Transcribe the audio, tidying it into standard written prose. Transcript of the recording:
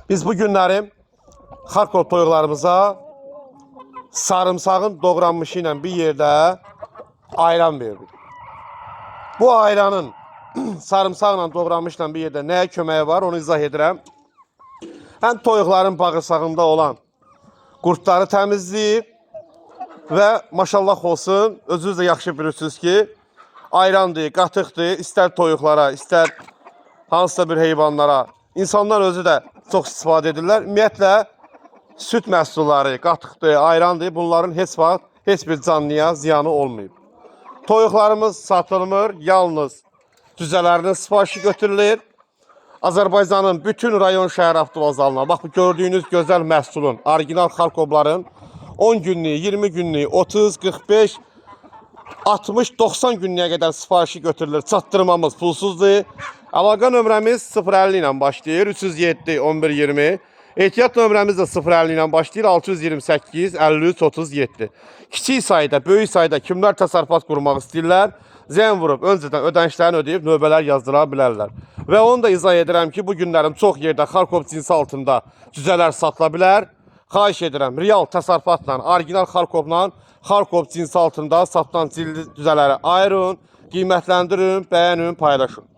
Biz bu günləri Xarkov toyuqlarımıza sarımsağın doğranmışı ilə bir yerdə ayran verdik. Bu ayranın sarımsaqla doğranmışla bir yerdə nəyə köməyi var onu izah edirəm. Həm toyuqların bağırsağında olan qurtları təmizləyir və maşallah olsun, özünüz də yaxşı bilirsiniz ki, ayrandır, qatıqdır, istər toyuqlara, istər hansısa bir heyvanlara, insanlar özü də çox istifadə edirlər. Ümumiyyətlə, süt məhsulları, qatıqdır, ayrandır, bunların heç vaxt heç bir canlıya ziyanı olmayıb. Toyuqlarımız satılmır, yalnız düzələrinin sifarişi götürülür. Azərbaycanın bütün rayon şəhər avtovazalına, bax bu gördüyünüz gözəl məhsulun, orijinal Xarkovların 10 günlük, 20 günlük, 30, 45, 60, 90 günlüyə qədər sifarişi götürülür. Çatdırmamız pulsuzdur. Əlaqə nömrəmiz 050 ilə başlayır, 307 11 20. Ehtiyat nömrəmiz də 050 ilə başlayır, 628 53 37. Kiçik sayda, böyük sayda kimlər təsərrüfat qurmaq istəyirlər, zəng vurub öncədən ödənişlərini ödəyib növbələr yazdıra bilərlər. Və onu da izah edirəm ki, bu günlərim çox yerdə Xarkov cinsi altında cüzələr satıla bilər. Xahiş edirəm, real təsərrüfatla, orijinal Xarkovla, Xarkov cinsi altında satılan cüzələri ayırın, qiymətləndirin, bəyənin, paylaşın.